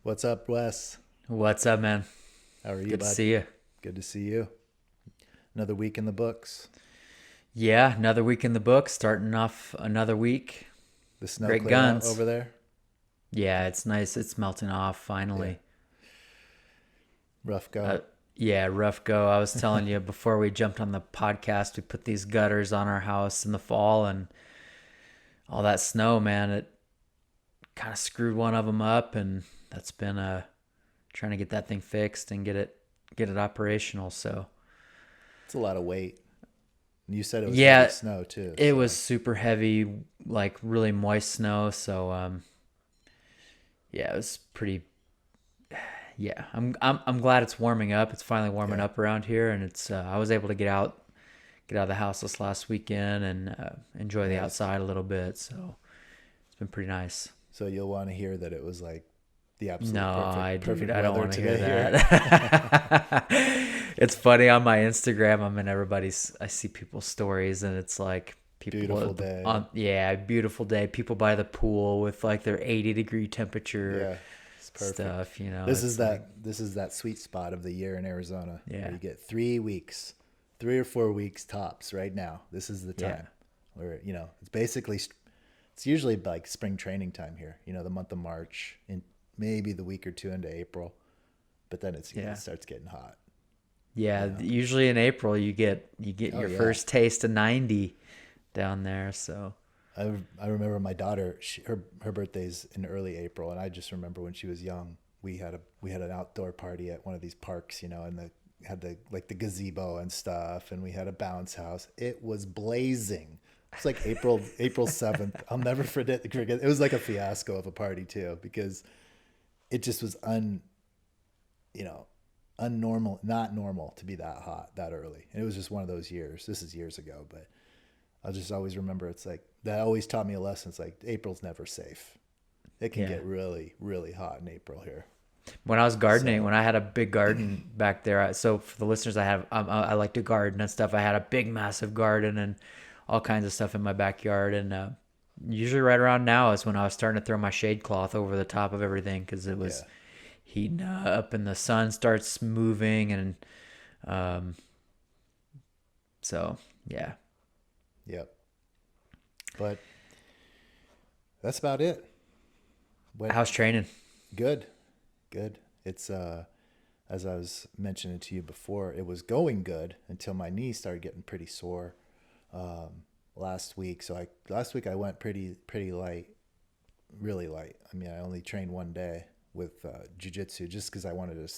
What's up, Wes? What's up, man? How are you, Good to bud? see you. Good to see you. Another week in the books. Yeah, another week in the book, starting off another week. The snow Great cleared out guns. over there? Yeah, it's nice. It's melting off Yeah. finally. Rough go. Uh, yeah, rough go. I was telling you before we jumped on the podcast, we put these gutters on our house in the fall, and all that snow, man, it kind of screwed one of them up, and that's been trying to get that thing fixed and get it operational. So It's a lot of weight. You said it was heavy yeah, snow too, it was so super heavy, like really moist snow. So yeah, it was pretty. Yeah, I'm glad it's warming up. It's finally warming yeah. up around here, and it's I was able to get out of the house this last weekend and enjoy the Nice. outside a little bit. So it's been pretty nice. So you'll want to hear that it was like the No, absolute I dude, perfect I don't weather want to hear today here. that. It's funny on my Instagram. I'm in everybody's. I see people's stories, and it's like people Beautiful at the day. on yeah, beautiful day. People by the pool with like their 80-degree temperature Yeah. It's perfect. stuff. You know, This is it's like that sweet spot of the year in Arizona where yeah, you get 3 weeks, 3 or 4 weeks tops right now. This is the yeah. time where, it's basically it's usually like spring training time here, the month of March and maybe the week or two into April, but then it Yeah. starts getting hot, you Yeah, know? usually in April you get Oh your yeah. first taste of 90 down there. So I remember my daughter, her birthday's in early April. And I just remember when she was young, we had an outdoor party at one of these parks, and had the gazebo and stuff. And we had a bounce house. It was blazing. It's like April 7th. I'll never forget. It was like a fiasco of a party too, because it just was you know, unnormal, not normal to be that hot that early. And it was just one of those years. This is years ago, but I'll just always remember it's like that always taught me a lesson. It's like April's never safe. It can yeah, get really, really hot in April here. when I was gardening, So when I had a big garden back there, so for the listeners, I like to garden and stuff. I had a big, massive garden and all kinds of stuff in my backyard, and usually right around now is when I was starting to throw my shade cloth over the top of everything because it yeah, was heating up and the sun starts moving, and um, so yeah. yep. But that's about it. Went How's training? good, good. It's as I was mentioning to you before, it was going good until my knee started getting pretty sore last week. So last week I went pretty light, really light. I mean, I only trained one day with Jiu Jitsu just because I wanted to.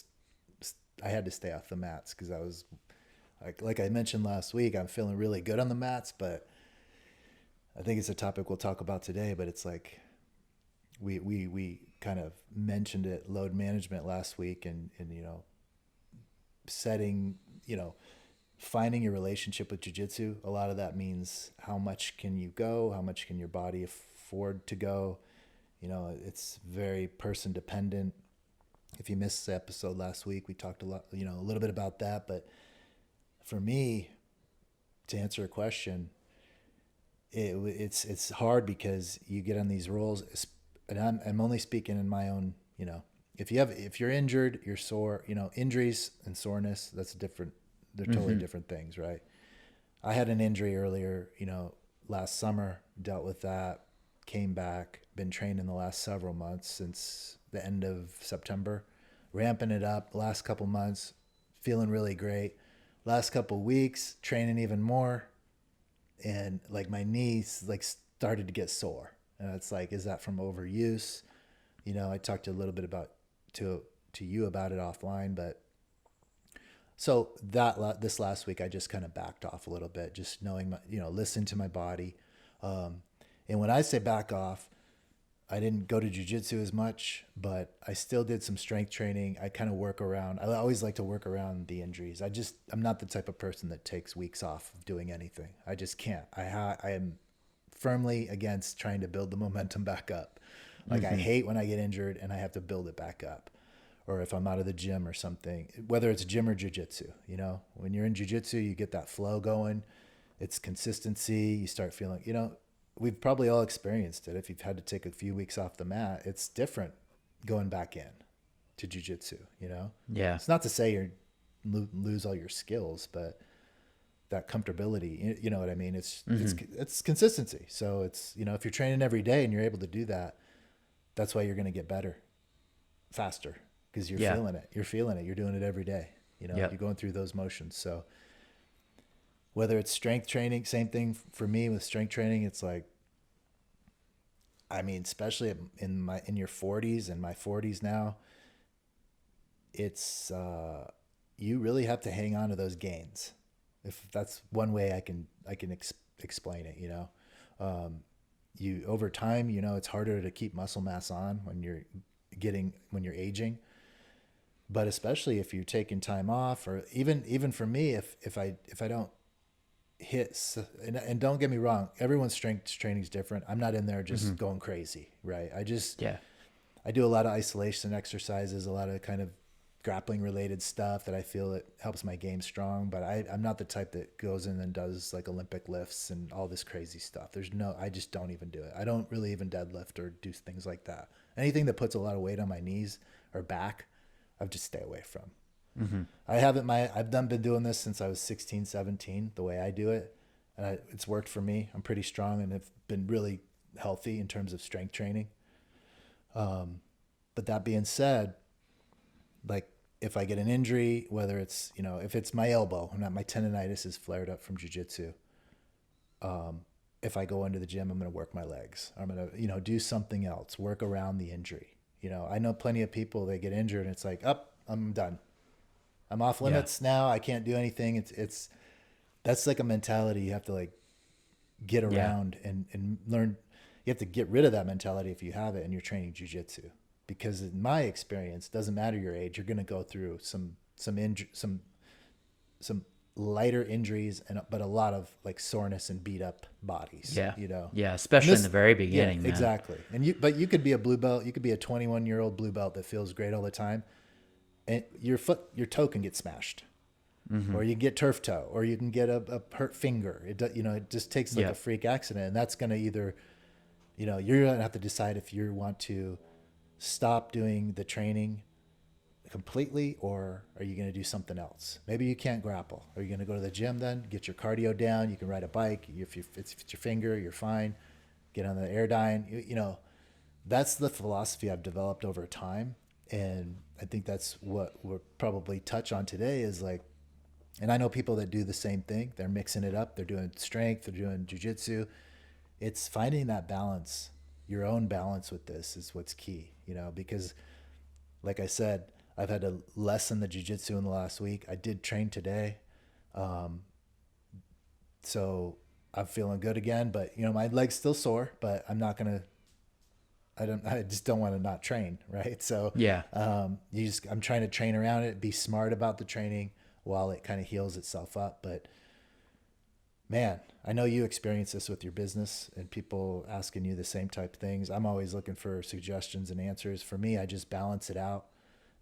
I had to stay off the mats because I was like I mentioned last week. I'm feeling really good on the mats, but I think it's a topic we'll talk about today. But it's like we kind of mentioned it, load management last week, and setting, finding your relationship with jiu-jitsu. A lot of that means how much can you go, how much can your body afford to go. It's very person dependent. If you missed the episode last week, we talked a lot, a little bit about that. But for me, to answer a question, it's hard because you get on these roles, and I'm only speaking in my own, if you're injured, you're sore, injuries and soreness, that's different. They're totally Mm-hmm. different things, right? I had an injury earlier, last summer, dealt with that, came back, been training the last several months since the end of September, ramping it up the last couple months, feeling really great. Last couple weeks, training even more, and like my knees like started to get sore. And it's like, is that from overuse? I talked a little bit about to you about it offline, but so this last week I just kind of backed off a little bit, just knowing listen to my body. And when I say back off, I didn't go to jujitsu as much, but I still did some strength training. I kind of work around. I always like to work around the injuries. I'm not the type of person that takes weeks off of doing anything. I just can't. I am firmly against trying to build the momentum back up. Like I Mm-hmm. hate when I get injured and I have to build it back up. Or if I'm out of the gym or something, whether it's gym or jujitsu, when you're in jujitsu, you get that flow going. It's consistency. You start feeling, we've probably all experienced it. If you've had to take a few weeks off the mat, it's different going back in. to jiu-jitsu, you know? Yeah. It's not to say you're lose all your skills, but that comfortability, you know what I mean? It's consistency. So it's, you know, if you're training every day and you're able to do that, that's why you're going to get better faster, because you're feeling it. You're feeling it. You're doing it every day. You know, you're going through those motions. So whether it's strength training, same thing for me with strength training. It's like, I mean, especially in your 40s and my 40s now, it's you really have to hang on to those gains. If that's one way I can explain it, you know, you over time, you know, it's harder to keep muscle mass on when you're aging, but especially if you're taking time off, or even for me, if I don't hit, and don't get me wrong, everyone's strength training is different. I'm not in there just going crazy, right? I do a lot of isolation exercises, a lot of kind of grappling related stuff that I feel it helps my game strong, but I'm not the type that goes in and does like Olympic lifts and all this crazy stuff. I just don't even do it. I don't really even deadlift or do things like that. Anything that puts a lot of weight on my knees or back, I've just stay away from. I've been doing this since I was 16, 17, the way I do it. And it's worked for me. I'm pretty strong and have been really healthy in terms of strength training. But that being said, like if I get an injury, whether it's, you know, if it's my elbow, my tendonitis is flared up from jiu-jitsu. If I go into the gym, I'm going to work my legs. I'm going to, you know, do something else, work around the injury. You know, I know plenty of people, they get injured and it's like, I'm done. I'm off limits now. I can't do anything. That's like a mentality you have to like get around and learn. You have to get rid of that mentality if you have it and you're training jiu-jitsu. Because in my experience, doesn't matter your age, you're going to go through some lighter injuries, but a lot of like soreness and beat up bodies. Yeah, you know. Yeah, especially in the very beginning. Yeah, exactly. But you could be a blue belt. You could be a 21-year-old blue belt that feels great all the time, and your toe can get smashed, or you can get turf toe, or you can get a hurt finger. It just takes like a freak accident, and that's going to either, you know, you're going to have to decide if you want to stop doing the training completely, or are you going to do something else? Maybe you can't grapple. Are you going to go to the gym then, get your cardio down? You can ride a bike. If it's your finger, you're fine. Get on the Airdyne. You know, that's the philosophy I've developed over time. And I think that's what we'll probably touch on today is like, and I know people that do the same thing. They're mixing it up. They're doing strength. They're doing jiu-jitsu. It's finding that balance. Your own balance with this is what's key, you know, because like I said, I've had to lessen the jiu-jitsu in the last week. I did train today. So I'm feeling good again, but you know, my leg's still sore, but I'm not going to, I just don't want to not train. Right. So I'm trying to train around it, be smart about the training while it kind of heals itself up. But man, I know you experience this with your business and people asking you the same type of things. I'm always looking for suggestions and answers. For me, I just balance it out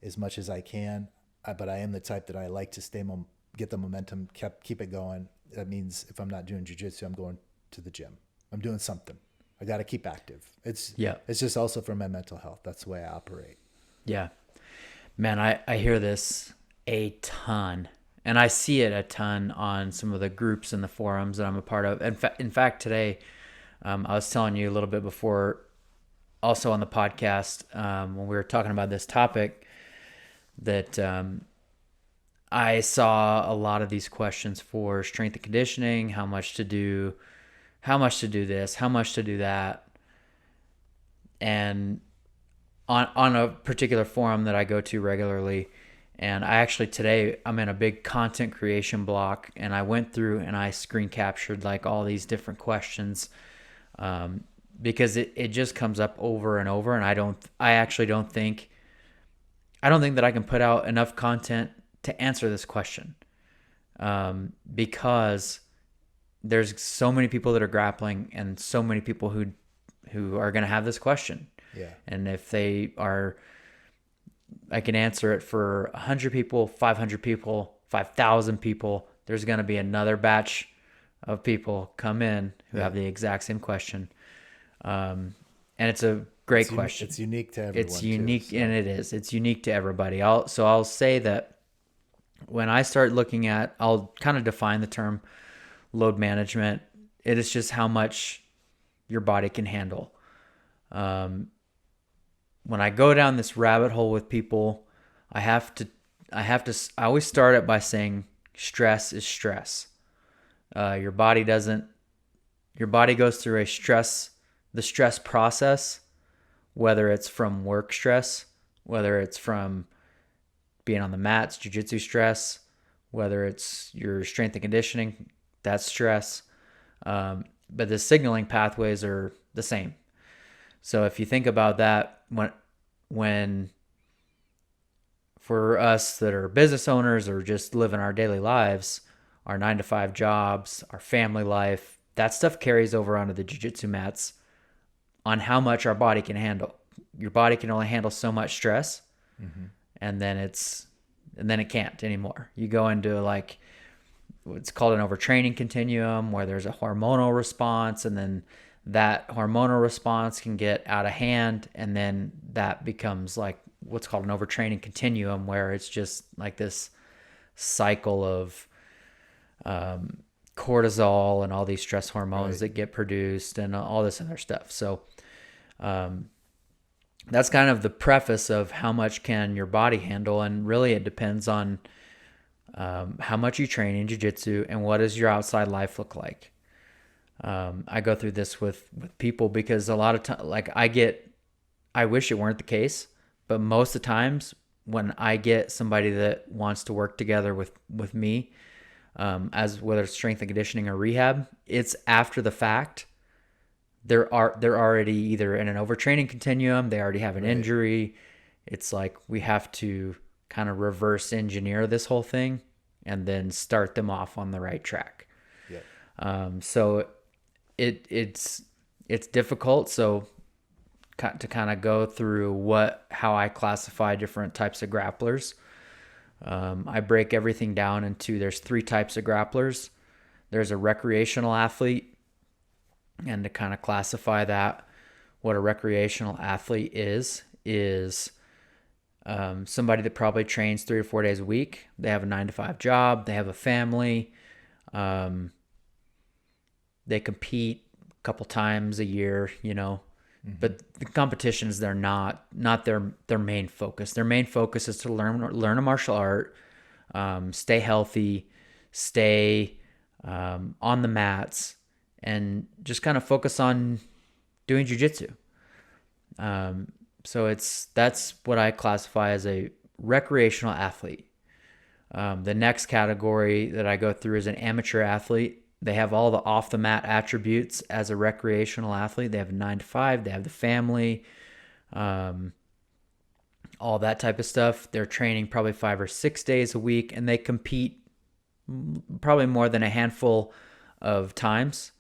as much as I can. But I am the type that I like to get the momentum, keep it going. That means if I'm not doing jiu-jitsu, I'm going to the gym. I'm doing something. I got to keep active. It's just also for my mental health. That's the way I operate. Yeah. Man, I hear this a ton. And I see it a ton on some of the groups and the forums that I'm a part of. In fact, today, I was telling you a little bit before, also on the podcast, when we were talking about this topic, that I saw a lot of these questions for strength and conditioning, how much to do this, how much to do that. And on a particular forum that I go to regularly, and I actually today I'm in a big content creation block, and I went through and I screen captured like all these different questions, because it just comes up over and over, and I actually don't think that I can put out enough content to answer this question, because there's so many people that are grappling and so many people who are going to have this question. Yeah. And if they are, I can answer it for 100 people, 500 people, 5,000 people. There's going to be another batch of people come in who have the exact same question. And it's a Great question. It's unique to everyone. It's unique, too, so. and it is. It's unique to everybody. I'll say that when I start looking at, I'll kind of define the term load management. It is just how much your body can handle. When I go down this rabbit hole with people, I always start it by saying stress is stress. Your body goes through the stress process, whether it's from work stress, whether it's from being on the mats, jiu-jitsu stress, whether it's your strength and conditioning, that's stress. But the signaling pathways are the same. So if you think about that, when for us that are business owners or just living our daily lives, our 9-to-5 jobs, our family life, that stuff carries over onto the jiu-jitsu mats on how much our body can handle. Your body can only handle so much stress, and then it can't anymore. You go into like what's called an overtraining continuum, where there's a hormonal response, and then that hormonal response can get out of hand, and then that becomes like what's called an overtraining continuum, where it's just like this cycle of cortisol and all these stress hormones that get produced and all this other stuff. So that's kind of the preface of how much can your body handle, and really it depends on how much you train in jiu-jitsu and what does your outside life look like. I go through this with people because a lot of time, like I wish it weren't the case, but most of the times when I get somebody that wants to work together with me, as whether it's strength and conditioning or rehab, it's after the fact. They're already either in an overtraining continuum, they already have an injury. It's like we have to kind of reverse engineer this whole thing and then start them off on the right track. So it's difficult. So to kind of go through how I classify different types of grapplers. I break everything down into, there's 3 types of grapplers. There's a recreational athlete, and to kind of classify that, what a recreational athlete is somebody that probably trains 3 or 4 days a week. They have a 9-to-5 job. They have a family. They compete a couple times a year, but the competitions, they're not their main focus. Their main focus is to learn a martial art, stay healthy, stay on the mats, and just kind of focus on doing jiu-jitsu. So that's what I classify as a recreational athlete. The next category that I go through is an amateur athlete. They have all the off the mat attributes as a recreational athlete. They have a 9-to-5, they have the family, all that type of stuff. They're training probably 5 or 6 days a week, and they compete probably more than a handful of times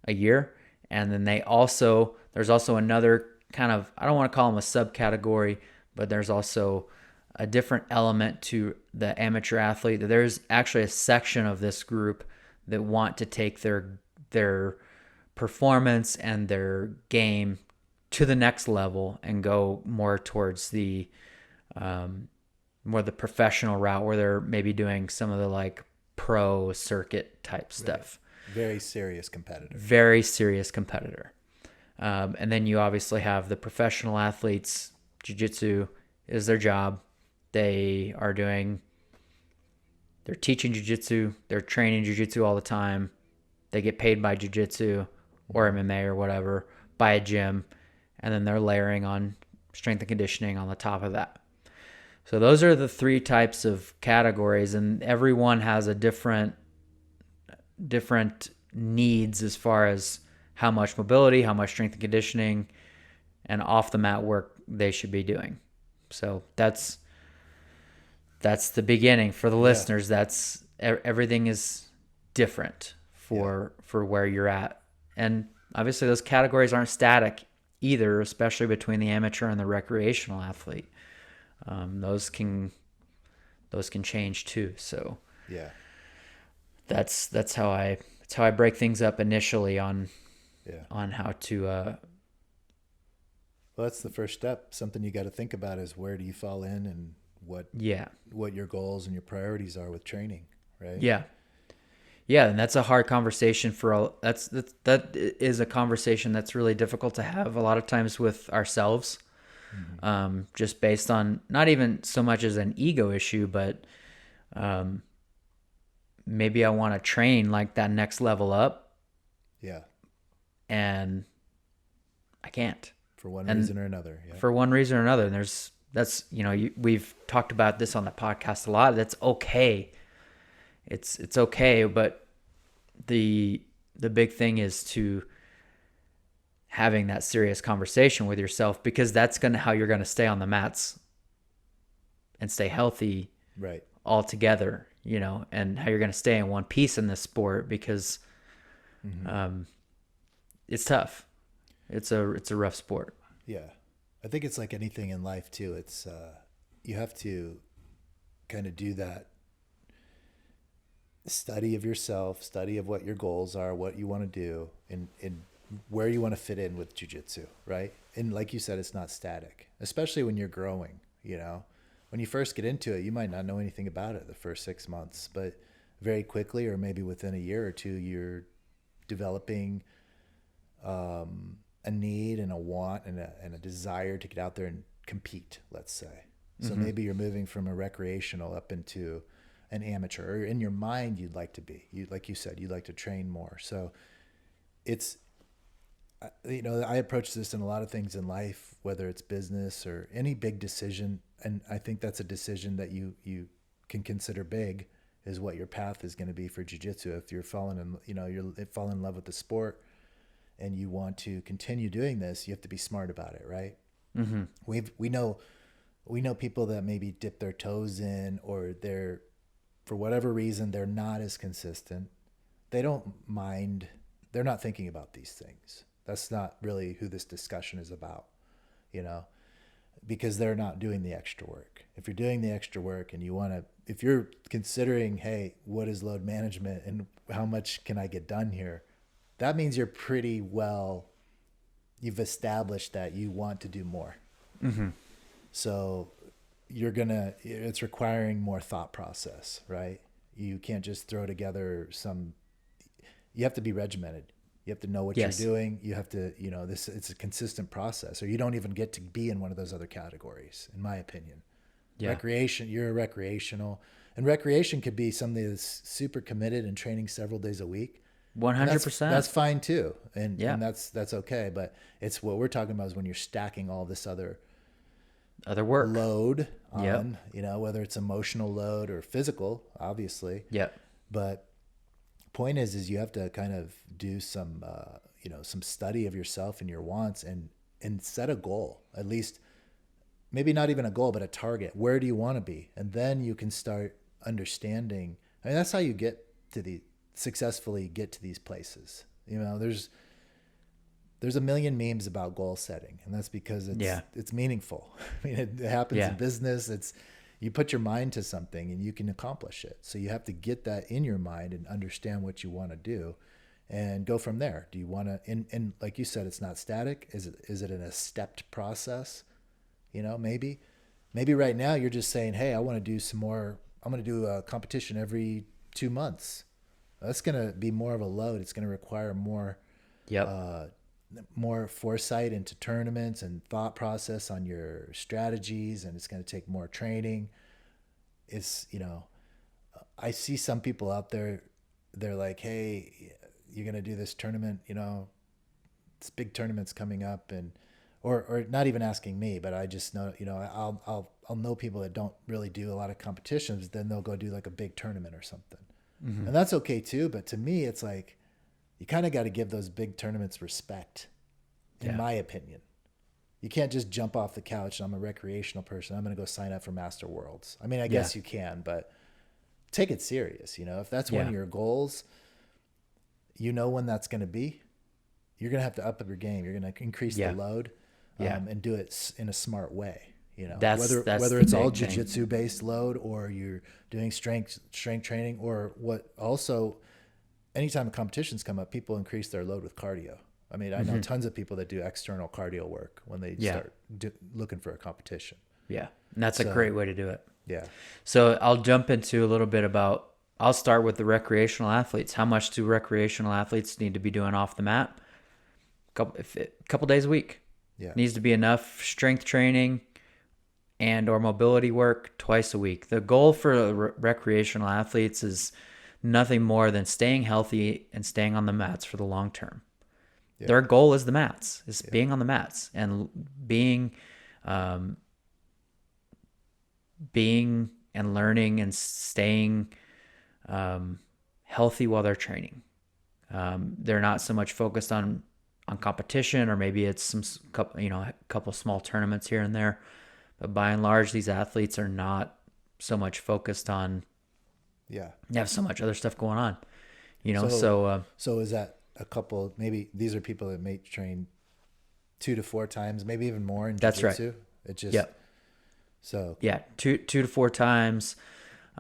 a year. And then there's also another kind of, I don't want to call them a subcategory, but there's also a different element to the amateur athlete. There's actually a section of this group that want to take their performance and their game to the next level and go more towards the more the professional route, where they're maybe doing some of the like pro circuit type stuff. Very serious competitor. Very serious competitor. And then you obviously have the professional athletes. Jiu-jitsu is their job. They're teaching jiu-jitsu. They're training jiu-jitsu all the time. They get paid by jiu-jitsu or MMA or whatever by a gym. And then they're layering on strength and conditioning on the top of that. So those are the 3 types of categories, and everyone has a different needs as far as how much mobility, how much strength and conditioning, and off the mat work they should be doing. So that's the beginning for the listeners. That's everything is different for where you're at, and obviously those categories aren't static either, especially between the amateur and the recreational athlete. Those can change too. So that's how I break things up initially on how to. Well, that's the first step. Something you got to think about is where do you fall in, and Yeah. what your goals and your priorities are with training, right? Yeah. Yeah, and that's a hard conversation for all. That is a conversation that's really difficult to have a lot of times with ourselves, Mm-hmm. just based on not even so much as an ego issue, but maybe I want to train like that next level up, Yeah, and I can't, for one and reason or another. Yeah. for one reason or another. And that's we've talked about this on the podcast a lot. That's okay. It's okay, but the big thing is to having that serious conversation with yourself, because that's how you're going to stay on the mats and stay healthy Right. all together, and how you're going to stay in one piece in this sport, because Mm-hmm. it's tough. It's a rough sport. Yeah. I think it's like anything in life too. It's you have to kind of do that study of yourself, study of what your goals are, what you want to do, and where you want to fit in with jujitsu, right? And like you said, it's not static, especially when you're growing. When you first get into it, you might not know anything about it the first 6 months, but very quickly, or maybe within a year or two, you're developing a need and a want and a desire to get out there and compete, let's say. So maybe you're moving from a recreational up into an amateur, or in your mind you'd like to be. Like you said, you'd like to train more. So it's I approach this in a lot of things in life, whether it's business or any big decision, and I think that's a decision that you can consider big, is what your path is going to be for jiu-jitsu. If you're you're falling in love with the sport and you want to continue doing this, you have to be smart about it, right? Mm-hmm. We know people that maybe dip their toes in, or they're, for whatever reason, they're not as consistent. They don't mind. They're not thinking about these things. That's not really who this discussion is about, you know, because they're not doing the extra work. If you're doing the extra work and if you're considering, hey, what is load management and how much can I get done here? That means you've established that you want to do more. Mm-hmm. So it's requiring more thought process, right? You can't just throw together you have to be regimented. You have to know what Yes. you're doing. You have to, it's a consistent process, or you don't even get to be in one of those other categories, in my opinion. Yeah. You're a recreational, and recreation could be somebody that's super committed and training several days a week. And 100%. that's fine too. And, Yeah. and that's okay. But it's what we're talking about is when you're stacking all this other work. load Yep. on, whether it's emotional load or physical, obviously. Yep. But point is you have to kind of do some some study of yourself and your wants, and set a goal, at least, maybe not even a goal, but a target. Where do you want to be? And then you can start understanding. I mean, that's how you successfully get to these places. There's a million memes about goal setting, and that's because it's meaningful. I mean, it happens in business. You put your mind to something and you can accomplish it. So you have to get that in your mind and understand what you want to do and go from there. Do you want to, and like you said, it's not static. Is it in a stepped process? Maybe right now you're just saying, hey, I want to do some more. I'm going to do a competition every 2 months. That's going to be more of a load. It's going to require more, more foresight into tournaments and thought process on your strategies, and it's going to take more training. I see some people out there, they're like, hey, you're going to do this tournament, this big tournament's coming up, and or not even asking me, but I just know, I'll know people that don't really do a lot of competitions, then they'll go do like a big tournament or something. Mm-hmm. And that's okay too, but to me it's like you kind of got to give those big tournaments respect, in my opinion. You can't just jump off the couch. I'm a recreational person, I'm going to go sign up for Master Worlds. I mean, I guess you can, but take it serious. If that's one of your goals, when that's going to be, you're going to have to up your game. You're going to increase the load, and do it in a smart way. That's whether it's all jiu-jitsu based load, or you're doing strength training, or what. Also, anytime competitions come up, people increase their load with cardio. I mean, I know tons of people that do external cardio work when they start looking for a competition. Yeah. And that's a great way to do it. Yeah. So I'll jump into a little bit about, I'll start with the recreational athletes. How much do recreational athletes need to be doing off the mat? Couple days a week. Yeah. Needs to be enough strength training and or mobility work twice a week. The goal for recreational athletes is nothing more than staying healthy and staying on the mats for the long term. Yeah. Their goal is the mats, is being on the mats and being and learning and staying healthy while they're training. They're not so much focused on competition, or maybe it's a couple small tournaments here and there. But by and large, these athletes are not so much focused on. Yeah. They have so much other stuff going on, So is that a couple? Maybe these are people that may train 2 to 4 times, maybe even more in jiu-jitsu. That's right. It just. So. Yeah, 2 to 4 times.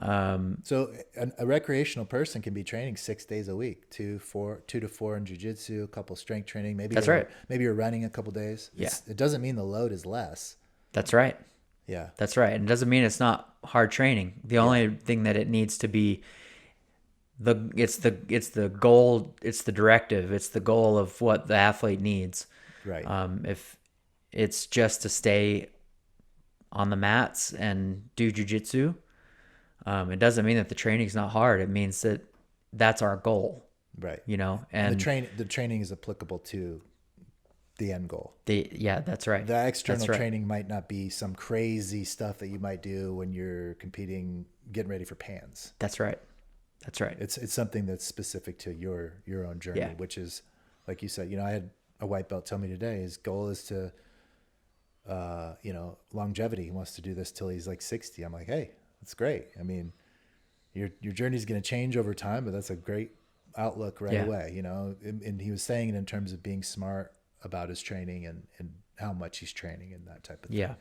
So a recreational person can be training 6 days a week, 2 to 4 in jiu-jitsu, a couple strength training. Maybe that's right. Maybe you're running a couple days. It doesn't mean the load is less. That's right. Yeah. That's right. And it doesn't mean it's not hard training. The only thing that it needs to be it's the goal, it's the directive, it's the goal of what the athlete needs. Right. If it's just to stay on the mats and do jiu-jitsu, it doesn't mean that the training is not hard. It means that that's our goal. Right. And the training is applicable to the end goal. That's right. The external training might not be some crazy stuff that you might do when you're competing, getting ready for pans. That's right. That's right. It's something that's specific to your own journey, which is, like you said, I had a white belt tell me today, his goal is to, longevity. He wants to do this till he's like 60. I'm like, hey, that's great. I mean, your journey's going to change over time, but that's a great outlook right away, and he was saying it in terms of being smart about his training and how much he's training and that type of thing.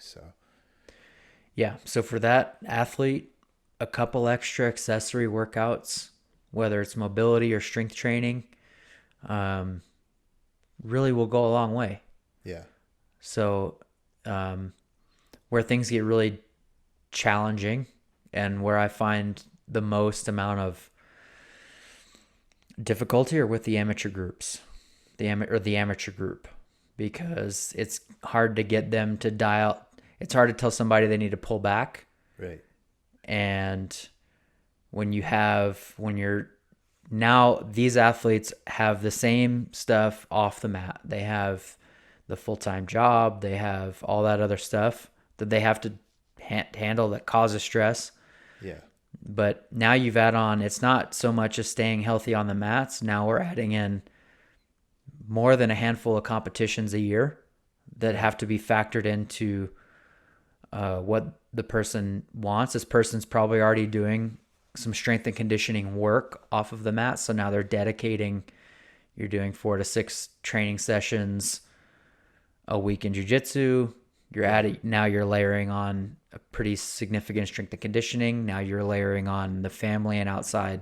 So for that athlete, a couple extra accessory workouts, whether it's mobility or strength training, really will go a long way. Yeah. So where things get really challenging and where I find the most amount of difficulty are with the amateur groups, the amateur group, because it's hard to get them to dial. It's hard to tell somebody they need to pull back. Right. And now these athletes have the same stuff off the mat. They have the full-time job. They have all that other stuff that they have to handle that causes stress. Yeah. But now you've added on, it's not so much as staying healthy on the mats. Now we're adding in more than a handful of competitions a year that have to be factored into what the person wants. This person's probably already doing some strength and conditioning work off of the mat. So now they're dedicating, you're doing 4 to 6 training sessions a week in jiu-jitsu. Now you're layering on a pretty significant strength and conditioning. Now you're layering on the family and outside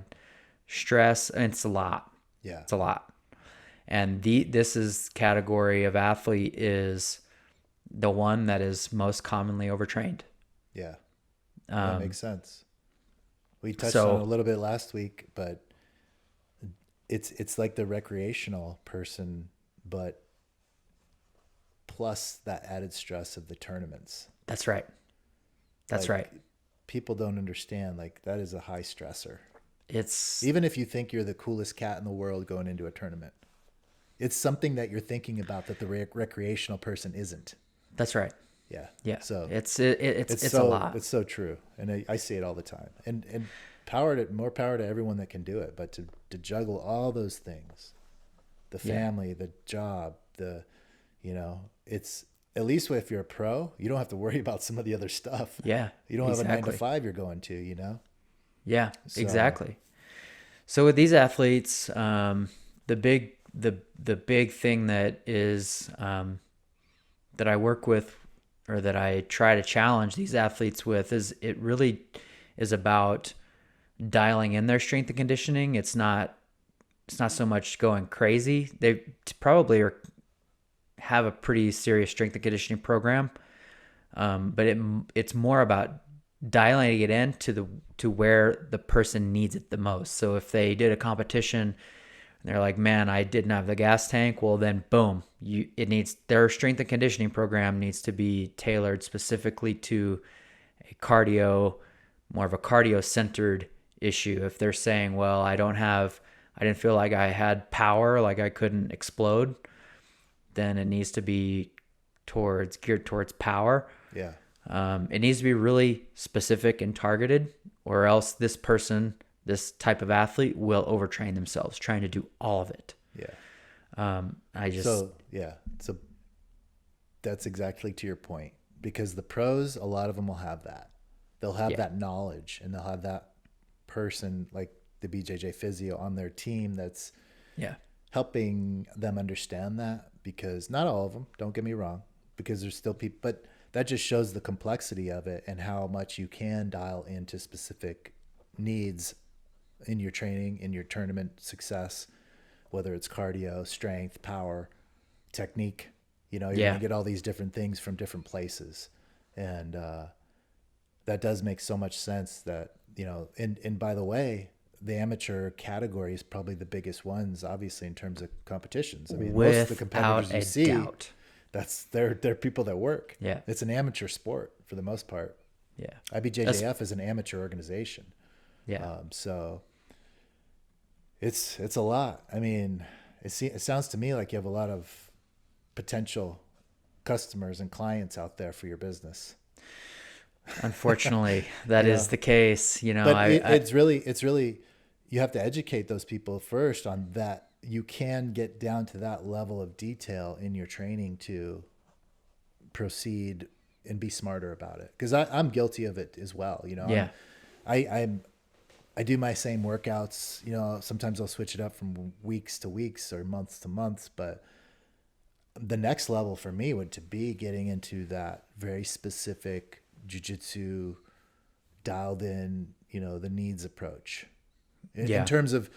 stress. And it's a lot. Yeah. It's a lot. And this is category of athlete is the one that is most commonly overtrained. Yeah. That makes sense. We touched on it a little bit last week, but it's like the recreational person, but plus that added stress of the tournaments. That's right. That's right. People don't understand, that is a high stressor. It's even if you think you're the coolest cat in the world going into a tournament, it's something that you're thinking about that the recreational person isn't. That's right. Yeah. Yeah. So it's so, a lot. It's so true. And I see it all the time. And more power to everyone that can do it, but to juggle all those things, the family, the job, it's, at least if you're a pro, you don't have to worry about some of the other stuff. Yeah. You don't have a 9 to 5 you're going to, Yeah, exactly. So with these athletes, the big thing that is, that I work with, or that I try to challenge these athletes with, is it really is about dialing in their strength and conditioning. It's not it's not so much going crazy. They probably have a pretty serious strength and conditioning program, but it's more about dialing it in to where the person needs it the most. So if they did a competition and they're like, man, I didn't have the gas tank, well then boom, their strength and conditioning program needs to be tailored specifically to more of a cardio centered issue. If they're saying, well, I didn't feel like I had power, like I couldn't explode, then it needs to be geared towards power. Yeah. It needs to be really specific and targeted, or else this type of athlete will overtrain themselves trying to do all of it. Yeah. So that's exactly to your point, because the pros, a lot of them will have that. They'll have that knowledge, and they'll have that person like the BJJ physio on their team that's helping them understand that, because not all of them, don't get me wrong, because there's still people, but that just shows the complexity of it and how much you can dial into specific needs in your training, in your tournament success, whether it's cardio, strength, power, technique. You're going to get all these different things from different places. And that does make so much sense that, and by the way, the amateur category is probably the biggest ones, obviously, in terms of competitions. I mean, most of the competitors you see, they're people that work. Yeah. It's an amateur sport for the most part. Yeah. IBJJF is an amateur organization. Yeah. So it's a lot. I mean, it sounds to me like you have a lot of potential customers and clients out there for your business. Unfortunately, that is the case. But it's really, you have to educate those people first on that. You can get down to that level of detail in your training to proceed and be smarter about it. Because I'm guilty of it as well. I do my same workouts. Sometimes I'll switch it up from weeks to weeks or months to months. But the next level for me would to be getting into that very specific jiu-jitsu dialed in, the needs approach in terms of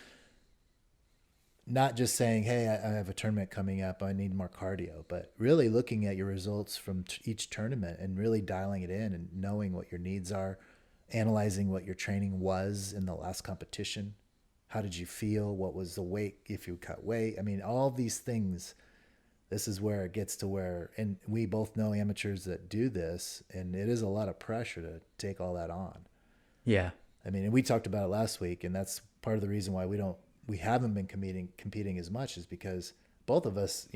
not just saying, hey, I have a tournament coming up, I need more cardio, but really looking at your results from each tournament and really dialing it in and knowing what your needs are, analyzing what your training was in the last competition. How did you feel? What was the weight if you cut weight? I mean, all these things. This is where it gets to where, and we both know amateurs that do this, and it is a lot of pressure to take all that on. Yeah. I mean, and we talked about it last week, and that's part of the reason why we haven't been competing as much, is because both of us,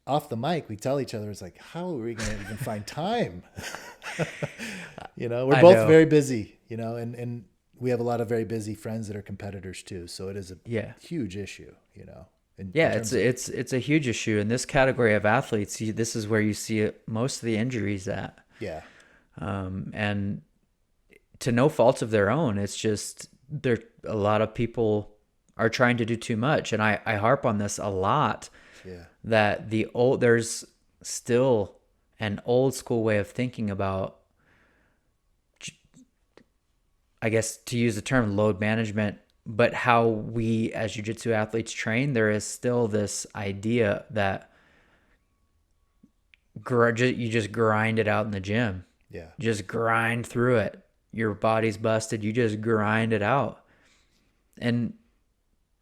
off the mic, we tell each other, it's like, how are we going to even find time? We're both very busy, and we have a lot of very busy friends that are competitors too. So it is a huge issue, it's a huge issue in this category of athletes. This is where you see most of the injuries at. Yeah. And to no fault of their own, it's just a lot of people are trying to do too much, and I harp on this a lot. Yeah. That there's still an old school way of thinking about, I guess, to use the term load management, but how we as jiu-jitsu athletes train. There is still this idea that you just grind it out in the gym. Yeah. Just grind through it. Your body's busted. You just grind it out. And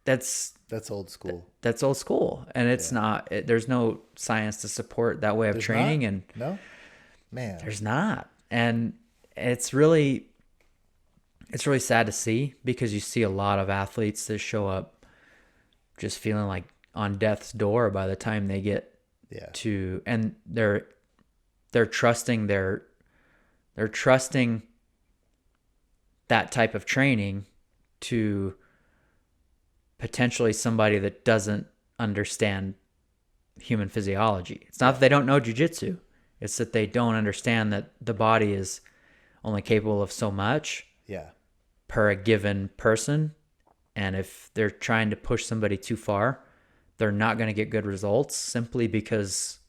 that's old school. That's old school. And it's not, there's no science to support that way of training. Not? And no, man, there's not. And it's really sad to see, because you see a lot of athletes that show up just feeling like on death's door by the time they get to, and they're trusting that type of training to potentially somebody that doesn't understand human physiology. It's not that they don't know jiu-jitsu. It's that they don't understand that the body is only capable of so much per a given person. And if they're trying to push somebody too far, they're not going to get good results simply because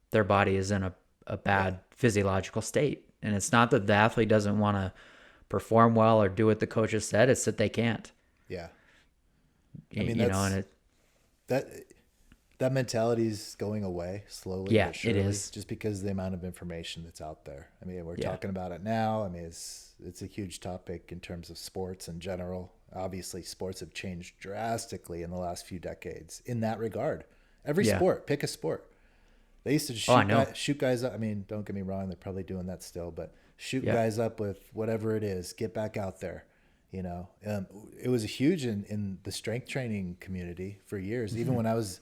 their body is in a bad physiological state. And it's not that the athlete doesn't want to perform well or do what the coach has said. It's that they can't. Yeah. I mean, you know, and that that mentality is going away slowly yeah, but surely, it is. just because of the amount of information that's out there. I mean, we're Yeah. talking about it now. I mean, it's a huge topic in terms of sports in general. Obviously, sports have changed drastically in the last few decades in that regard. Every Yeah. sport, pick a sport. They used to Oh, I know. shoot guys up. I mean, don't get me wrong; they're probably doing that still, but shoot Yeah. guys up with whatever it is. Get back out there. It was huge in the strength training community for years. Even when I was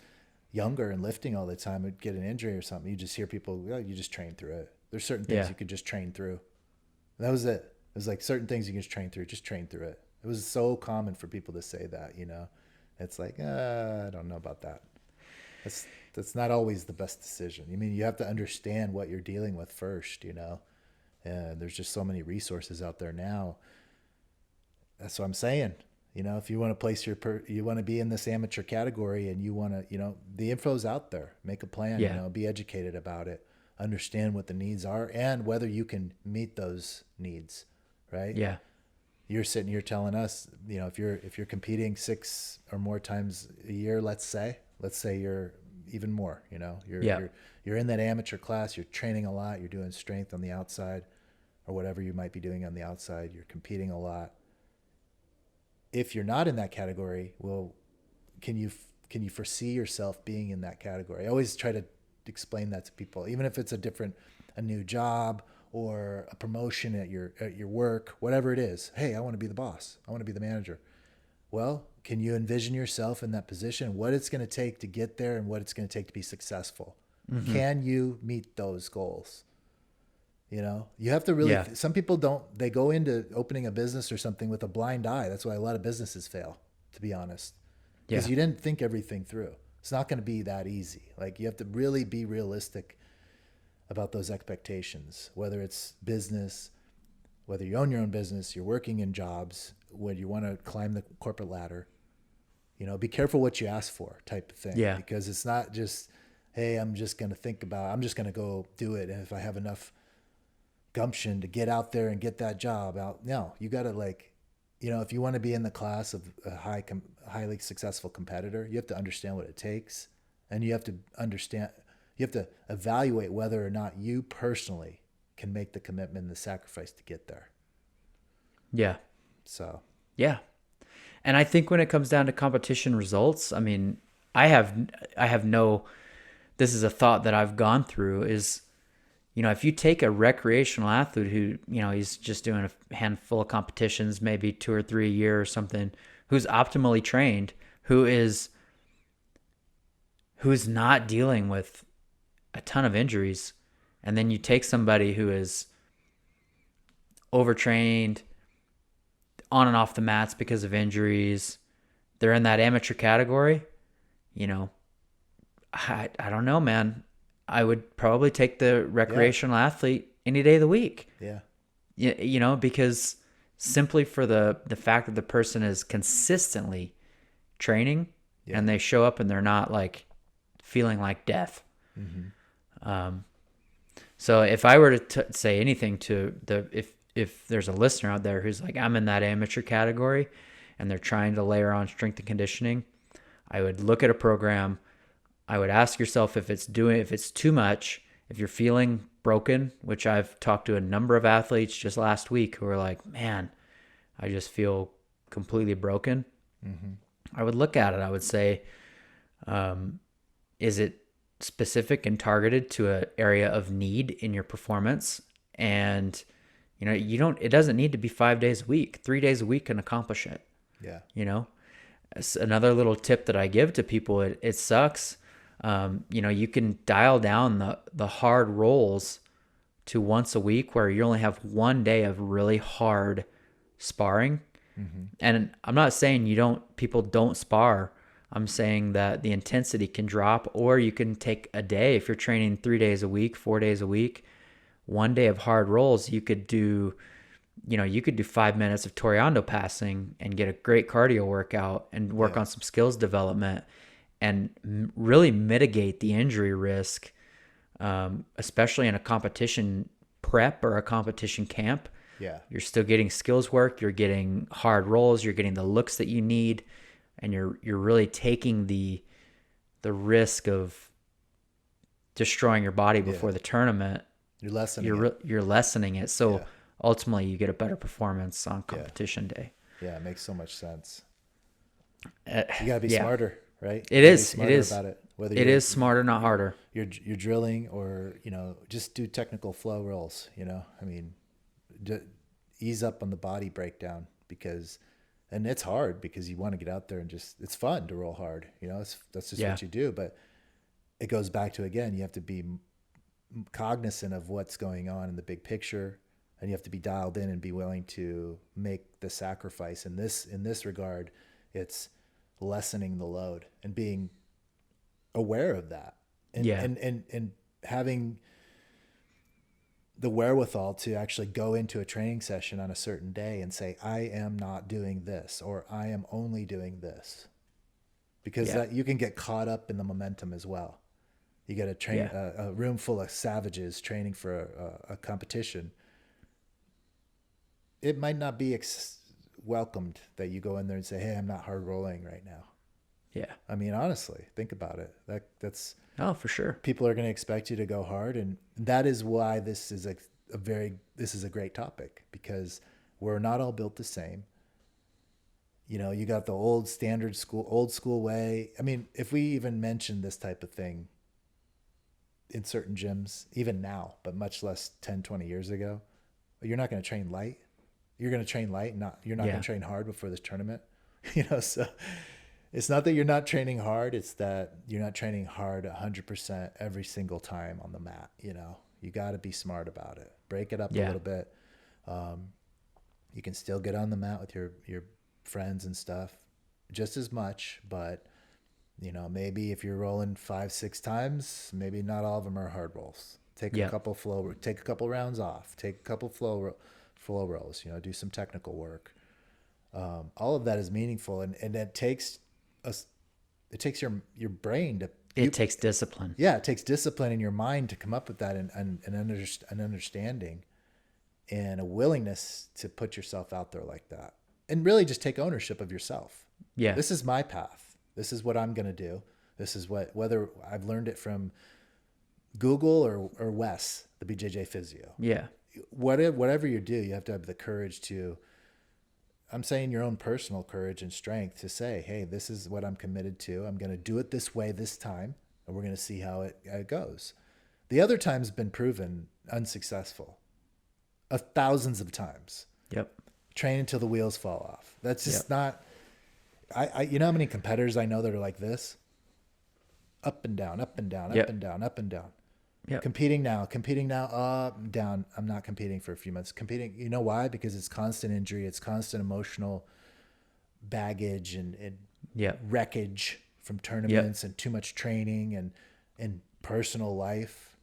younger and lifting all the time, I'd get an injury or something. You just hear people, oh, you just train through it. There's certain things Yeah. you could just train through. And that was it. It was like certain things you can just train through. Just train through it. It was so common for people to say that. It's like, I don't know about that. That's not always the best decision. I mean, you have to understand what you're dealing with first. And there's just so many resources out there now. That's what I'm saying. If you want to place you want to be in this amateur category, and you want to, the info's out there. Make a plan. Yeah. Be educated about it. Understand what the needs are and whether you can meet those needs. Right. Yeah. You're sitting here telling us, if you're competing 6 or more times a year, let's say you're even more. You're in that amateur class. You're training a lot. You're doing strength on the outside, or whatever you might be doing on the outside. You're competing a lot. If you're not in that category, well, can you foresee yourself being in that category? I always try to explain that to people, even if it's a new job or a promotion at your work, whatever it is. Hey, I want to be the boss. I want to be the manager. Well, can you envision yourself in that position? What it's going to take to get there, and what it's going to take to be successful? Mm-hmm. Can you meet those goals? You have to really, some people they go into opening a business or something with a blind eye. That's why a lot of businesses fail, to be honest, because you didn't think everything through. It's not going to be that easy. Like, you have to really be realistic about those expectations, whether it's business, whether you own your own business, you're working in jobs, when you want to climb the corporate ladder, be careful what you ask for, type of thing. Yeah. Because it's not just, hey, I'm just going to go do it. And if I have enough gumption to get out there and get that job out. No, you got to if you want to be in the class of a highly successful competitor, you have to understand what it takes, and you have to evaluate whether or not you personally can make the commitment and the sacrifice to get there. Yeah. So. Yeah. And I think when it comes down to competition results, I mean, this is a thought that I've gone through is, if you take a recreational athlete who, he's just doing a handful of competitions, maybe 2 or 3 a year or something, who's optimally trained, who's not dealing with a ton of injuries, and then you take somebody who is overtrained, on and off the mats because of injuries, they're in that amateur category, I don't know, man. I would probably take the recreational athlete any day of the week. Yeah. Because simply for the fact that the person is consistently training and they show up and they're not like feeling like death. Mm-hmm. So if I were to say anything to if there's a listener out there who's like, I'm in that amateur category and they're trying to layer on strength and conditioning, I would look at a program. I would ask yourself if it's too much, if you're feeling broken, which I've talked to a number of athletes just last week who are like, man, I just feel completely broken. Mm-hmm. I would look at it. I would say, is it specific and targeted to an area of need in your performance? And, it doesn't need to be 5 days a week. 3 days a week can accomplish it. Yeah. It's another little tip that I give to people. It sucks. You can dial down the hard rolls to once a week where you only have 1 day of really hard sparring. Mm-hmm. And I'm not saying people don't spar. I'm saying that the intensity can drop, or you can take a day. If you're training 3 days a week, 4 days a week, 1 day of hard rolls, you could do 5 minutes of Toriando passing and get a great cardio workout and work on some skills development and really mitigate the injury risk, especially in a competition prep or a competition camp. Yeah. You're still getting skills work. You're getting hard rolls. You're getting the looks that you need. and you're really taking the risk of destroying your body before the tournament. You're lessening it. You're lessening it. So Yeah. ultimately you get a better performance on competition day. Yeah, it makes so much sense. Uh, You gotta be smarter, right? It You gotta is. be smarter It is. about it. Whether It is smarter, not harder. you're drilling or just do technical flow rolls. I mean, ease up on the body breakdown and it's hard because you want to get out there and it's fun to roll hard. That's just what you do. But it goes back to, again, you have to be cognizant of what's going on in the big picture, and you have to be dialed in and be willing to make the sacrifice. In this regard, it's lessening the load and being aware of that, and having the wherewithal to actually go into a training session on a certain day and say, I am not doing this, or I am only doing this, because you can get caught up in the momentum as well. You get a room full of savages training for a competition. It might not be welcomed that you go in there and say, hey, I'm not hard rolling right now. Yeah. I mean, honestly, think about it. That's for sure. People are going to expect you to go hard, and that is why this is a great topic, because we're not all built the same. You got the old school way. I mean, if we even mention this type of thing in certain gyms, even now, but much less 10, 20 years ago, you're not going to train light. You're going to train light, you're not going to train hard before this tournament. So it's not that you're not training hard. It's that you're not training hard 100% every single time on the mat. You got to be smart about it. Break it up a little bit. You can still get on the mat with your friends and stuff just as much, but maybe if you're rolling 5-6 times, maybe not all of them are hard rolls. Take a couple rounds off, take a couple flow rolls, do some technical work. All of that is meaningful, and it takes your brain to. It takes discipline. Yeah, it takes discipline in your mind to come up with that, and an understanding, and a willingness to put yourself out there like that, and really just take ownership of yourself. Yeah, this is my path. This is what I'm going to do. This is whether I've learned it from Google or Wes, the BJJ physio. Yeah. Whatever you do, you have to have the courage to, I'm saying your own personal courage and strength to say, hey, this is what I'm committed to. I'm going to do it this way this time, and we're going to see how it goes. The other time's been proven unsuccessful thousands of times. Yep. Train until the wheels fall off. That's just not... you know how many competitors I know that are like this? Up and down, up and down, up and down, up and down. Yep. Competing now, up, down. I'm not competing for a few months. Competing, you know why? Because it's constant injury, it's constant emotional baggage and wreckage from tournaments and too much training and personal life.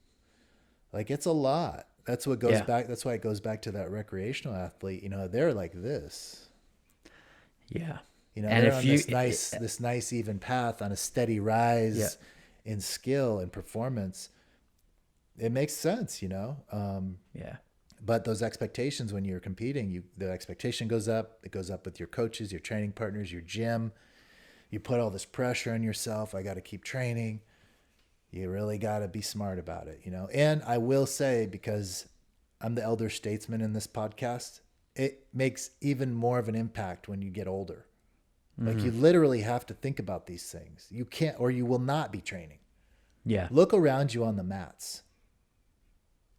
Like, it's a lot. That's what goes back. That's why it goes back to that recreational athlete. They're like this. Yeah. And they're on this nice even path on a steady rise in skill and performance. It makes sense, But those expectations when you're competing, the expectation goes up. It goes up with your coaches, your training partners, your gym. You put all this pressure on yourself. I got to keep training. You really got to be smart about it, And I will say, because I'm the elder statesman in this podcast, it makes even more of an impact when you get older. Like, you literally have to think about these things. You can't, or you will not be training. Yeah. Look around you on the mats.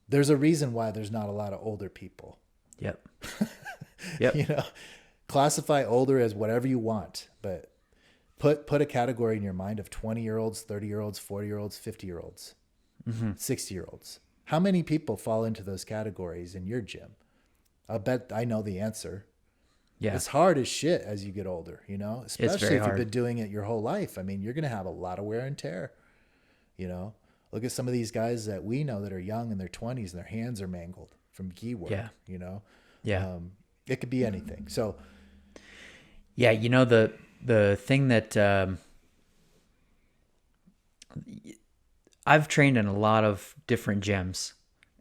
There's a reason why there's not a lot of older people. Yep. Yep. Classify older as whatever you want, but put a category in your mind of 20-year-olds, 30-year-olds, 40-year-olds, 50-year-olds, 60-year-olds. How many people fall into those categories in your gym? I'll bet I know the answer. Yeah. It's hard as shit as you get older, especially if you've been doing it your whole life. I mean, you're going to have a lot of wear and tear, Look at some of these guys that we know that are young in their 20s and their hands are mangled from gi work, Yeah. It could be anything. So, yeah, the thing that I've trained in a lot of different gyms,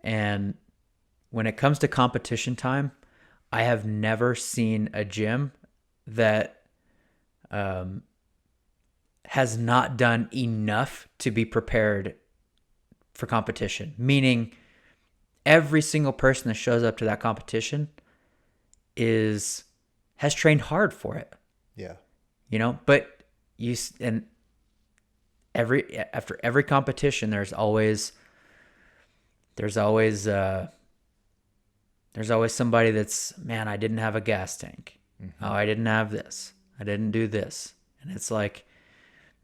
and when it comes to competition time, I have never seen a gym that has not done enough to be prepared for competition. Meaning, every single person that shows up to that competition has trained hard for it. Yeah. But after every competition, there's always somebody that's, man, I didn't have a gas tank. Mm-hmm. Oh, I didn't have this. I didn't do this. And it's like,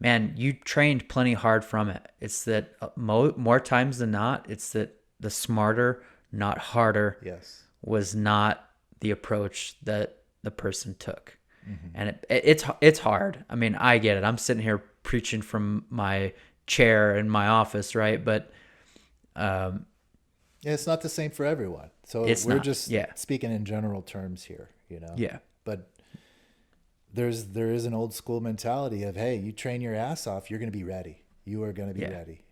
man, you trained plenty hard from it. It's that more times than not, it's that the smarter, not harder, was not the approach that the person took. Mm-hmm. And it's hard. I mean, I get it. I'm sitting here preaching from my chair in my office, right? But it's not the same for everyone. So we're just speaking in general terms here, Yeah. But there is an old school mentality of, hey, you train your ass off, you're going to be ready. You are going to be ready.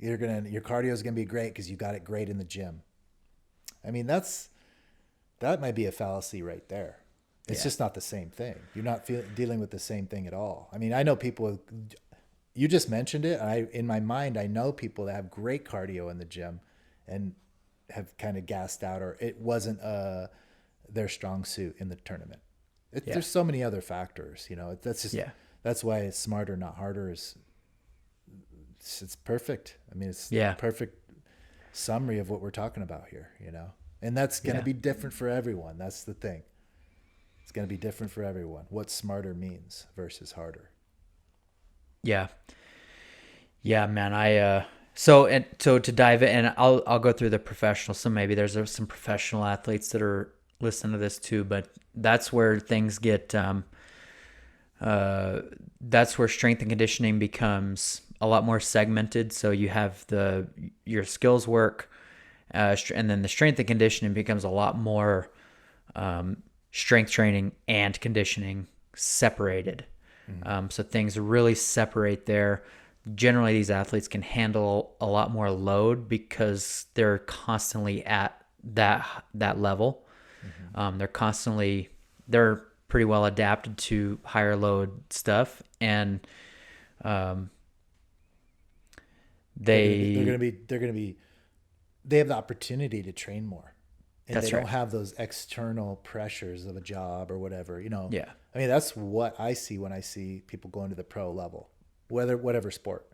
Your cardio is going to be great because you got it great in the gym. I mean, that might be a fallacy right there. It's just not the same thing. You're not dealing with the same thing at all. I mean, I know people, you just mentioned it. In my mind, I know people that have great cardio in the gym and have kind of gassed out, or it wasn't their strong suit in the tournament. There's so many other factors, that's just, that's why it's smarter, not harder. It's perfect. I mean, it's the perfect summary of what we're talking about here, and that's going to be different for everyone. That's the thing. It's going to be different for everyone. What smarter means versus harder. Yeah. Yeah, man. So to dive in, and I'll go through the professional. So maybe there's some professional athletes that are listening to this too, but that's where things get, that's where strength and conditioning becomes a lot more segmented. So you have your skills work, and then the strength and conditioning becomes a lot more, strength training and conditioning separated. Mm-hmm. So things really separate there. Generally, these athletes can handle a lot more load because they're constantly at that level. Mm-hmm. They're pretty well adapted to higher load stuff, and they have the opportunity to train more. And that's they don't have those external pressures of a job or whatever, Yeah. I mean, that's what I see when I see people going to the pro level, whatever sport.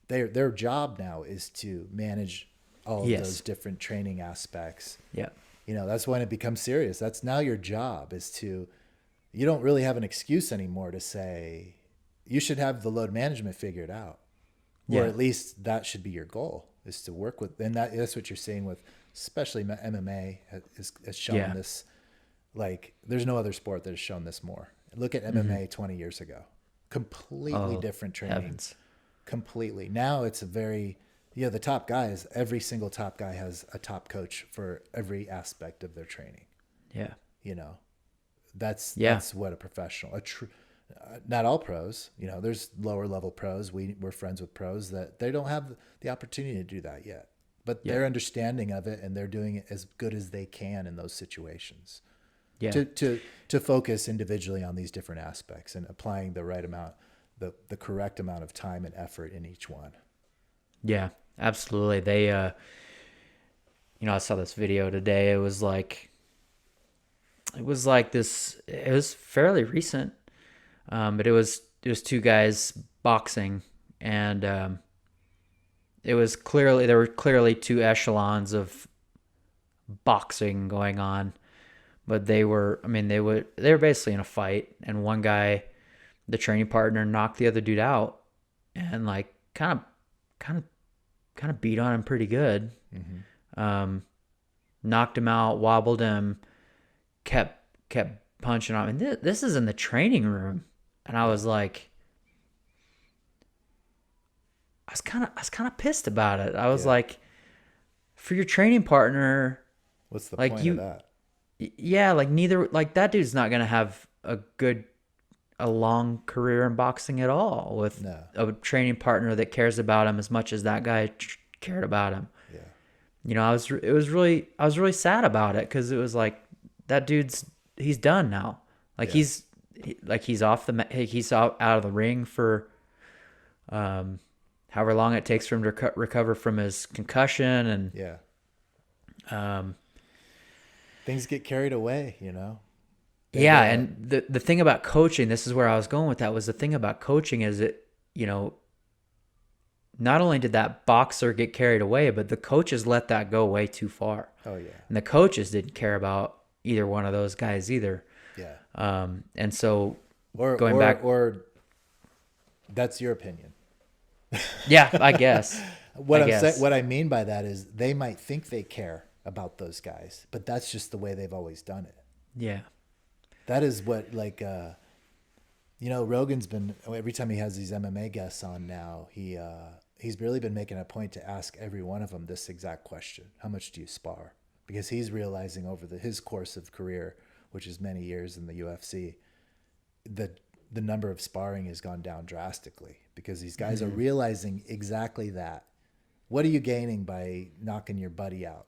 Their job now is to manage all of those different training aspects. Yeah. That's when it becomes serious. That's now your job you don't really have an excuse anymore to say you should have the load management figured out. Or at least that should be your goal, is to work with, and that's what you're seeing with, especially MMA has shown this. Like, there's no other sport that has shown this more. Look at MMA 20 years ago. Completely different training. Heavens. Completely. Now it's the top guys, every single top guy has a top coach for every aspect of their training. Yeah. That's what a professional, not all pros, there's lower level pros. We're friends with pros that they don't have the opportunity to do that yet. But they're understanding of it, and they're doing it as good as they can in those situations. Yeah. To focus individually on these different aspects and applying the right amount, the correct amount of time and effort in each one. Yeah, absolutely. They, I saw this video today. It was fairly recent, but it was two guys boxing, and there were clearly two echelons of boxing going on, but they were basically in a fight, and one guy, the training partner, knocked the other dude out, and kind of beat on him pretty good. Mm-hmm. Knocked him out, wobbled him, kept punching on him. And this is in the training room, and I was like, I was kind of pissed about it. I was like, for your training partner, what's the point of that? Yeah, that dude's not gonna have a long career in boxing at all with a training partner that cares about him as much as that guy cared about him. Yeah. I was really sad about it, because it was like, that he's done now. He's he's off he's out of the ring for however long it takes for him to recover from his concussion, and Yeah. Things get carried away, yeah. And the thing about coaching, this is where I was going with that, was the thing about coaching is it, not only did that boxer get carried away, but the coaches let that go way too far. Oh yeah. And the coaches didn't care about either one of those guys either. Yeah. And so going back, or that's your opinion. Yeah, I guess. What I mean by that is they might think they care about those guys, but that's just the way they've always done it. Yeah. That is what, Rogan's been, every time he has these MMA guests on now, he's really been making a point to ask every one of them this exact question: how much do you spar? Because he's realizing over his course of career, which is many years in the UFC, that the number of sparring has gone down drastically because these guys are realizing exactly that. What are you gaining by knocking your buddy out?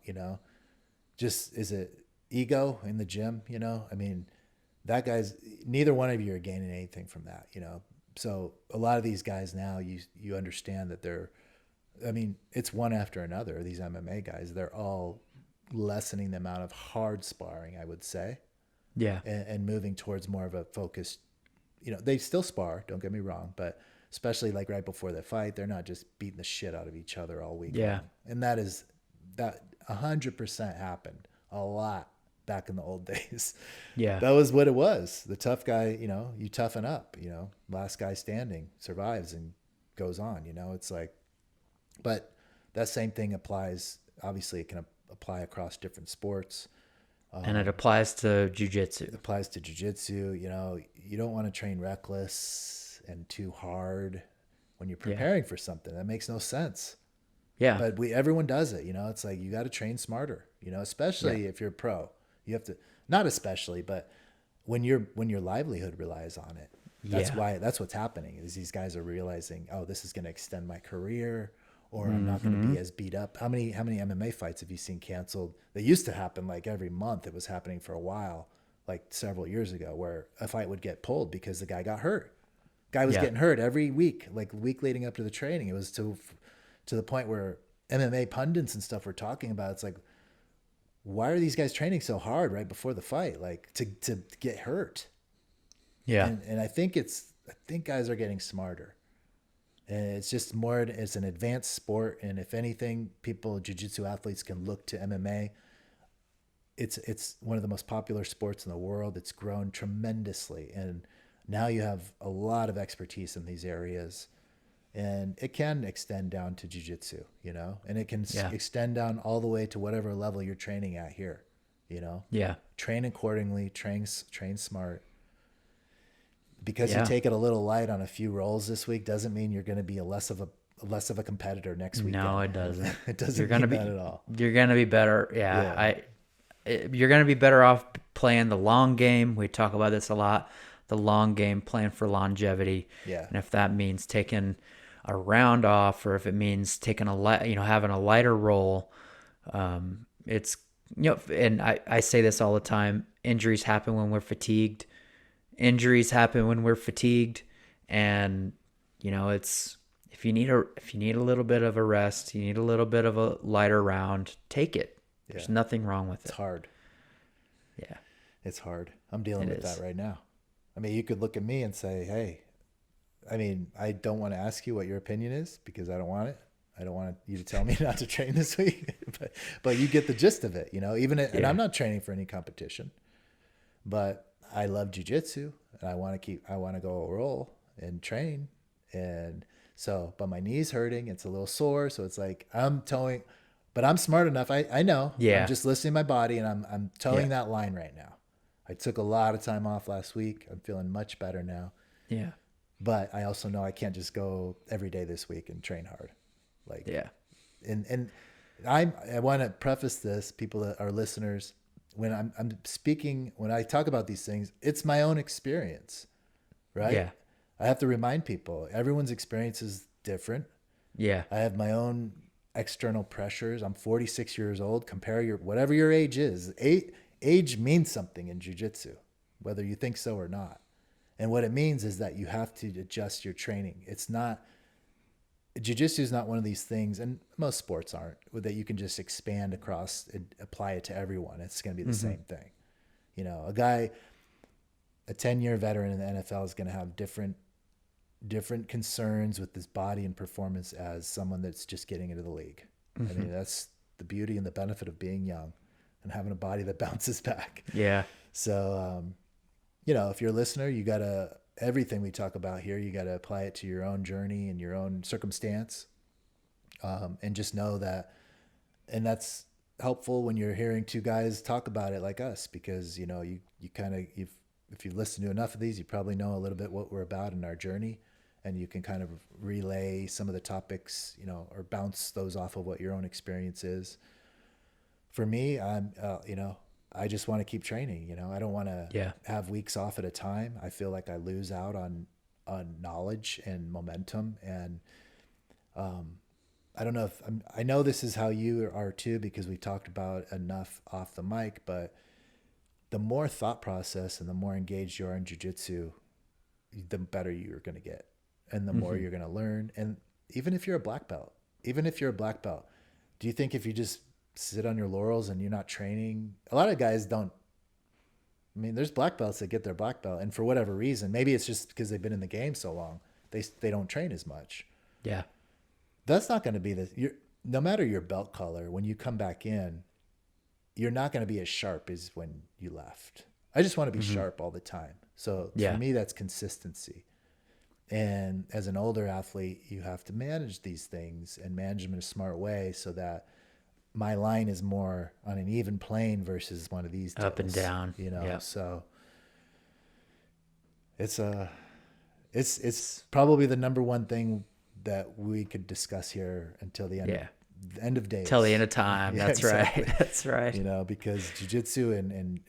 Just, is it ego in the gym? I mean, that guy's, neither one of you are gaining anything from that, So a lot of these guys now, you understand that it's one after another. These MMA guys, they're all lessening the amount of hard sparring, I would say. Yeah. And moving towards more of a focused, they still spar, don't get me wrong, but especially like right before the fight, they're not just beating the shit out of each other all week. Yeah. long. And that 100% happened a lot back in the old days. Yeah. That was what it was. The tough guy, you toughen up, last guy standing survives and goes on, it's like, but that same thing applies. Obviously it can apply across different sports. And it applies to jiu-jitsu. It applies to jiu-jitsu. You don't want to train reckless and too hard when you're preparing for something. That makes no sense. Yeah. But everyone does it. It's like you got to train smarter. Especially if you're a pro. You have to, not especially, but when your livelihood relies on it. That's what's happening. Is these guys are realizing, oh, this is going to extend my career, or I'm not going to be as beat up. How many MMA fights have you seen canceled? They used to happen like every month. It was happening for a while, like several years ago, where a fight would get pulled because the guy got hurt. Guy was getting hurt every week, like the week leading up to the training. It was to the point where MMA pundits and stuff were talking about, it's like, why are these guys training so hard right before the fight, like to get hurt? Yeah. And I think guys are getting smarter. And it's just more, it's an advanced sport. And if anything, jiu-jitsu athletes can look to MMA. It's one of the most popular sports in the world. It's grown tremendously. And now you have a lot of expertise in these areas. And it can extend down to jiu-jitsu, and it can extend down all the way to whatever level you're training at here, Yeah. Train accordingly, train smart. Because you take it a little light on a few rolls this week doesn't mean you're going to be less of a competitor next week. No, it doesn't. It doesn't mean that at all. You're going to be better. Yeah. You're going to be better off playing the long game. We talk about this a lot. The long game, playing for longevity. Yeah. And if that means taking a round off, or if it means taking having a lighter roll, it's, and I say this all the time, injuries happen when we're fatigued. And, it's, if you need a little bit of a rest, you need a little bit of a lighter round, take it. There's nothing wrong with it. It's hard. Yeah. It's hard. I'm dealing with that right now. I mean, you could look at me and say, hey, I don't want to ask you what your opinion is because I don't want it. I don't want you to tell me not to train this week, but you get the gist of it, and I'm not training for any competition, but I love jiu-jitsu and I want to go roll and train. And so, but my knee's hurting. It's a little sore. So it's like, but I'm smart enough. I know. Yeah. I'm just listening to my body, and I'm towing that line right now. I took a lot of time off last week. I'm feeling much better now. Yeah. But I also know I can't just go every day this week and train hard. And I want to preface this, people that are listeners, when I'm speaking, when I talk about these things, it's my own experience, right? Yeah. I have to remind people, everyone's experience is different. Yeah. I have my own external pressures. I'm 46 years old. Compare whatever your age is. Age means something in jiu-jitsu, whether you think so or not. And what it means is that you have to adjust your training. It's not, jiu-jitsu is not one of these things, and most sports aren't, that you can just expand across and apply it to everyone. It's going to be the Mm-hmm. same thing. You know, a 10-year veteran in the NFL is going to have different concerns with his body and performance as someone that's just getting into the league. I Mm-hmm. mean, that's the beauty and the benefit of being young and having a body that bounces back. Yeah. So, you know, if you're a listener, you got to, everything we talk about here, you got to apply it to your own journey and your own circumstance. And just know that, and that's helpful when you're hearing two guys talk about it like us, because, you know, you kind of, if you've listened to enough of these, you probably know a little bit what we're about in our journey, and you can kind of relay some of the topics, you know, or bounce those off of what your own experience is. For me, you know, I just want to keep training. You know, I don't want to Yeah. have weeks off at a time. I feel like I lose out on knowledge and momentum. And I don't know if I know this is how you are too, because we talked about enough off the mic, but the more thought process and the more engaged you are in jiu-jitsu, the better you're going to get, and the more Mm-hmm. you're going to learn. And even if you're a black belt, do you think if you just sit on your laurels and you're not training, a lot of guys don't, I mean, there's black belts that get their black belt, and for whatever reason, maybe it's just because they've been in the game so long, they don't train as much. Yeah. That's not going to be no matter your belt color, when you come back in, you're not going to be as sharp as when you left. I just want to be Mm-hmm. sharp all the time. So for Yeah. me, that's consistency. And as an older athlete, you have to manage these things and manage them in a smart way so that my line is more on an even plane versus one of these Up and tilts, down. you know? Yeah. So it's probably the number one thing that we could discuss here until Yeah. the end of days. Till the end of time. Yeah, That's exactly. right. That's right. You know, because jiu-jitsu and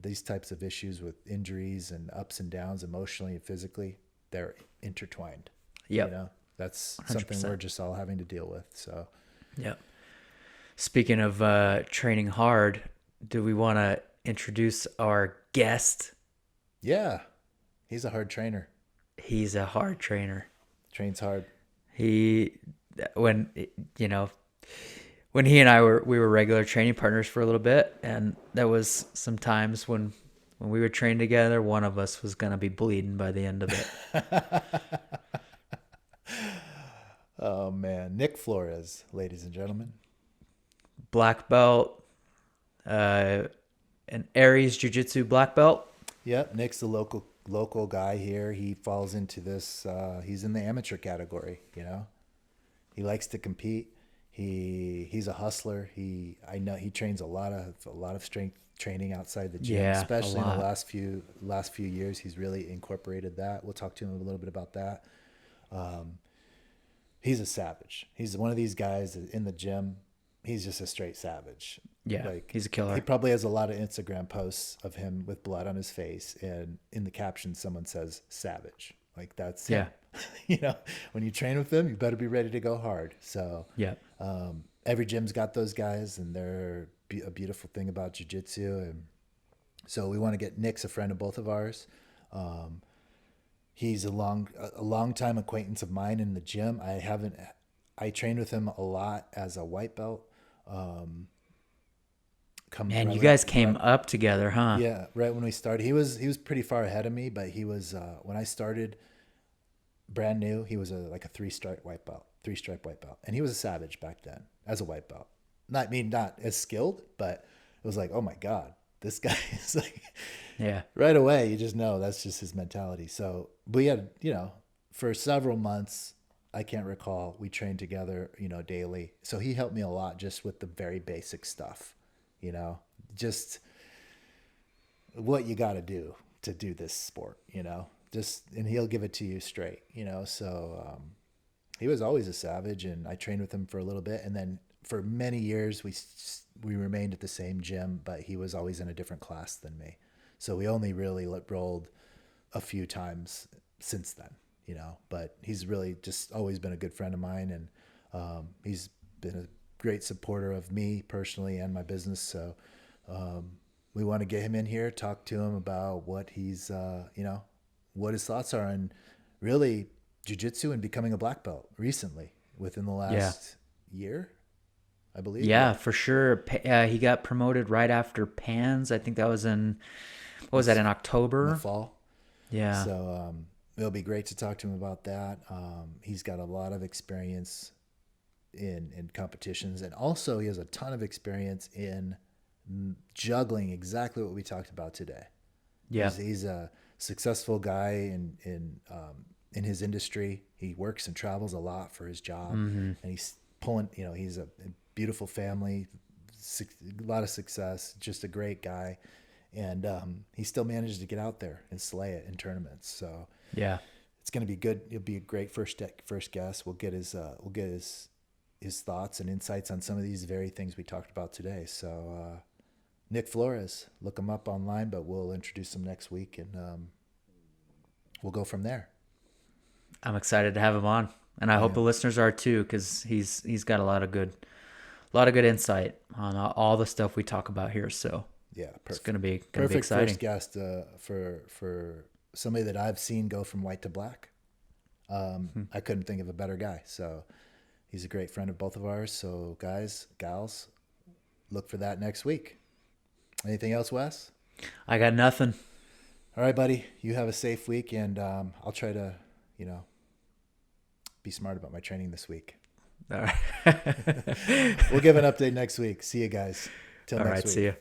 these types of issues with injuries and ups and downs emotionally and physically, they're intertwined. Yep. You know, that's something 100%. we're just all having to deal with. So Yep. Speaking of training hard, do we want to introduce our guest? yeah, he's a hard trainer. He's a hard trainer. Trains hard. He, when, you know, when he and I we were regular training partners for a little bit, and there was some times when we would train together, one of us was going to be bleeding by the end of it. Oh man, Nick Flores, ladies and gentlemen. Black belt, an Aries Jiu-Jitsu black belt. Yep, Nick's the local guy here. He falls into this. He's in the amateur category. You know, he likes to compete. He's a hustler. I know he trains a lot of strength training outside the gym, Yeah, a especially in the lot. last few years. He's really incorporated that. We'll talk to him a little bit about that. He's a savage. He's one of these guys in the gym. He's just a straight savage. Yeah, Like, he's a killer. he probably has a lot of Instagram posts of him with blood on his face, and in the caption someone says savage. Like, that's him. You know, when you train with him, you better be ready to go hard. So Yeah. every gym's got those guys, and they're a beautiful thing about jiu-jitsu. And so we want to get Nick's a friend of both of ours. He's a long time acquaintance of mine in the gym. I trained with him a lot as a white belt. Man, you guys came up together, huh? Yeah, right when we started, he was pretty far ahead of me, but he was when I started brand new, he was like a three stripe white belt, and he was a savage back then as a white belt. Not as skilled, but it was like, oh my god, this guy is like, Yeah. right away you just know that's just his mentality. So we had, you know, for several months, I can't recall, we trained together, you know, daily. So he helped me a lot just with the very basic stuff, you know, just what you got to do this sport, you know, and he'll give it to you straight, you know. So he was always a savage, and I trained with him for a little bit, and then for many years we remained at the same gym, but he was always in a different class than me. So we only really rolled a few times since then, you know. But he's really just always been a good friend of mine, and he's been a great supporter of me personally and my business. So we want to get him in here, talk to him about what he's, you know, what his thoughts are on really jiu-jitsu and becoming a black belt recently within the Yeah. last year, I believe. Yeah, for sure. He got promoted right after Pans. I think that was what was that, in In the October? fall. Yeah. So it'll be great to talk to him about that. He's got a lot of experience in competitions, and also he has a ton of experience in juggling exactly what we talked about today. Yeah. He's a successful guy in his industry. He works and travels a lot for his job, Mm-hmm. and he's pulling. He's a beautiful family, a lot of success. Just a great guy, and he still manages to get out there and slay it in tournaments. So Yeah. it's going to be good. He'll be a great first guest. We'll get his thoughts and insights on some of these very things we talked about today. So Nick Flores, look him up online, but we'll introduce him next week, and we'll go from there. I'm excited to have him on, and I hope the listeners are too, because he's got a lot of good insight on all the stuff we talk about here. So Yeah, it's perfect. gonna be Perfect exciting. first guest for somebody that I've seen go from white to black. I couldn't think of a better guy. So he's a great friend of both of ours. So guys, gals, look for that next week. Anything else, Wes? I got nothing. All right, buddy. You have a safe week, and I'll try to, be smart about my training this week. All right. We'll give an update next week. See you guys. Till All next right. week. See you.